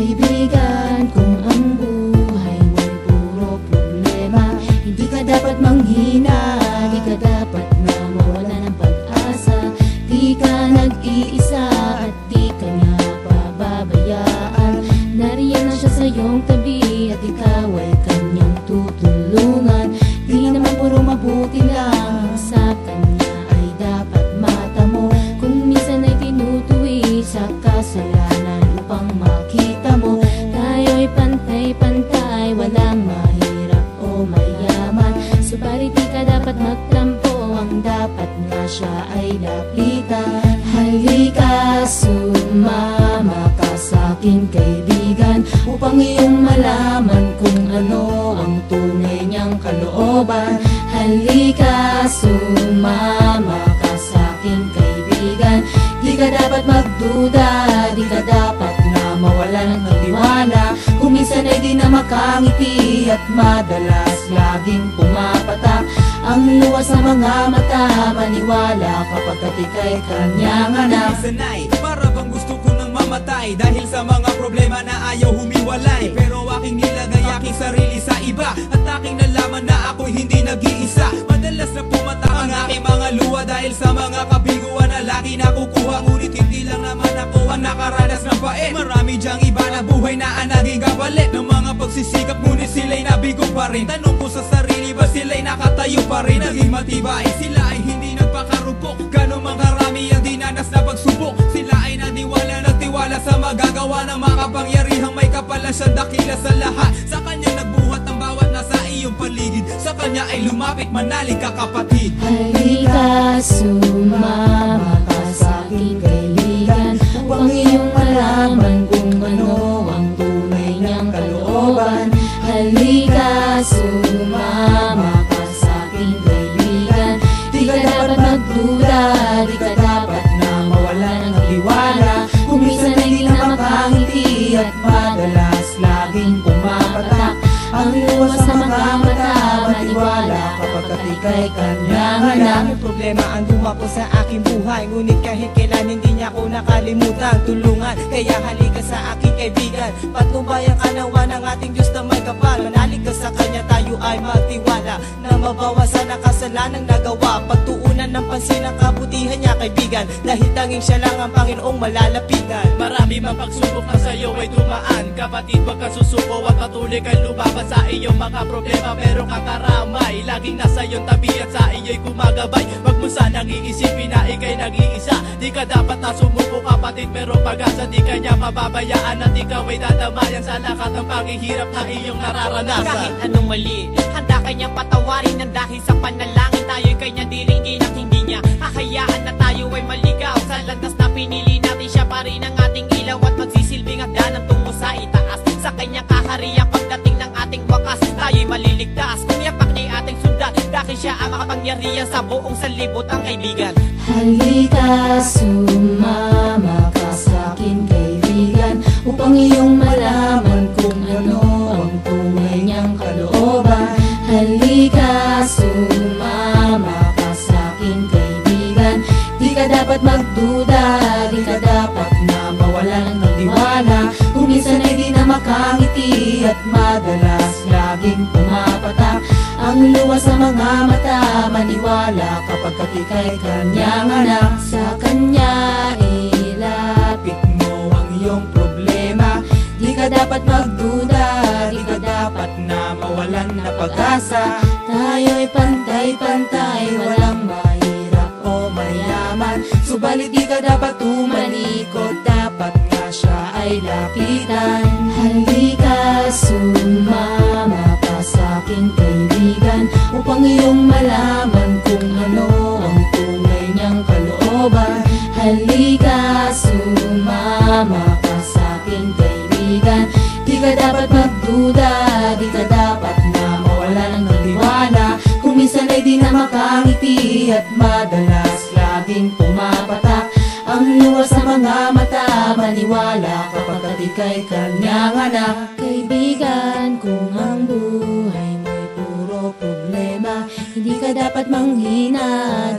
Kaibigan, kung ang buhay mo'y puro problema, hindi ka dapat manghina, di ka dapat na mawala ng pag-asa. Di ka nag-iisa at di ka niya pababayaan. Nariyan na siya sa iyong tabi at ikaw ay kanyang tutulungan. Di naman puro mabuti lang, sa kanya ay dapat mata mo. Kung minsan ay tinutuwi sa kasalanan upang makita mo, tayo'y pantay-pantay, walang mahirap o mayaman. Subalit di ka dapat magtampo, ang dapat nga siya ay lapitan. Halika, sumama ka sa'king kaibigan, upang iyong malaman kung ano ang tunay niyang kalooban. Halika, sumama ka sa'king kaibigan, di ka dapat magduda, di ka dapat na mawalan ng tiwala. Kung minsan ay di na makangiti at madalas laging pumapatak ang luwas sa mga mata, maniwala kapag ika'y kanyang anak. Minsan ay para bang gusto ko nang mamatay dahil sa mga problema na ayaw humiwalay. Pero aking nilagay aking sarili sa iba at aking nalaman na ako'y hindi nag-iisa. Madalas na pumatak ang aking mga luha dahil sa mga kabiguan na lagi nakukuha. Ngunit hindi lang naman ako ang nakaranas ng pait. Marami diyang iba na buhay na ang naging kapalit ng mga pagsisikap, ngunit sila'y nabigo pa rin. Tanong ko sa sarili, ba sila'y nakatayo pa rin? Naging matibay, sila ay hindi nagpakarupok. Gano'n mang karami ang dinanas na pagsubok, sila ay naniwala, nagtiwala sa magagawa ng makapangyarihang may kapalan siyang dakila sa lahat. Sa kanya nagbuhat ang bawat nasa iyong paligid, sa kanya ay lumapit, manalig ka kapatid. Halika, sumama ka sa'king kaibigan, upang iyong malaman kung ano ang tunay niyang kalooban. Halika, sumama ka sa'king kaibigan, di ka dapat magduda, di ka dapat na mawala ng tiwala. Kung minsan ay di na makangiti at madalas laging pumapatak ang luwas sa mga mata, maniwala kapag ika'y kanyang anak. May problema ang dumako sa aking buhay, ngunit kahit kailan hindi niya ako nakalimutan tulungan. Kaya halika sa aking kaibigan, patnubayan ka nawa ng ating Diyos na may kapal. Manalig ka sa kanya, tayo ay magtiwala na mabawasan ang kasalanang nagawa. Pagtuunan ng pansin ang kabutihan niya kaibigan, dahil tanging siya lang ang Panginoong malalapitan. Marami mang pagsubok na sa'yo ay dumaan, kapatid wag ka susuko at patuloy kang lumaban sa iyong mga problema. Pero kakaramay, laging nasa iyong tabi at sa iyo'y gumagabay. Wag mo sanang iisipin na ika'y nag-iisa, di ka dapat na sumuko kapatid, pero pag-asa di ka niya mababayaan at ikaw ay dadamayan sa lakat ng paghihirap na iyong nararanasan. Kahit anong mali, handa kanyang patawarin ng dahil sa panalangin, tayo'y kanyang diringgin at hindi niya hahayaan na tayo ay maligaw. Sa landas na pinili natin, siya pa rin ang ating ilaw at magsisilbing hagdanan tungo sa itaas. Sa kanyang kahariang pagdating ng ating wakas, tayo'y maliligtas kung yapak niya ating sundan, dahil siya ang makapangyarihan sa buong sanlibutan kaibigan. Halika, sumama ka sa'king kaibigan, upang iyong malaman kung ano ang tunay niyang kalooban. Halika, sumama ka sa'king kaibigan, di ka dapat magduda, di ka dapat na mawalan ng tiwala. Kung minsan ay di na makangiti at madalas laging pumapatak ang luwas sa mga mata, maniwala kapag ika'y kanyang anak. Sa kanya ilapit mo ang iyong problema, di ka dapat magduda, di ka dapat na mawalan na pag-asa. Tayo'y pantay-pantay, walang mahirap o mayaman. Subalit di ka dapat tumalikod, dapat nga siya ay lapitan. Halika, sumama ka sa'king kaibigan, upang iyong malaman kung ano ang tunay niyang kalooban. Halika, sumama ka sa'king kaibigan, di ka dapat magduda, di ka dapat na mawalan ng tiwala. Kung minsan ay di na makangiti at madalas laging pumapatak ang luwas sa mga mata, maniwala kapag ika'y kanyang anak. Kaibigan, kung ang buhay mo'y puro problema, hindi ka dapat manghina,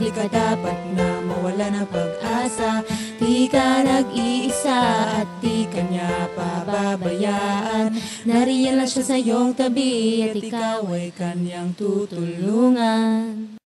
di ka dapat na mawala ng pag-asa. pag-asa. Di ka nag-iisa at di ka niya pababayaan. Nariyan lang siya sa iyong tabi at ikaw ay kanyang tutulungan.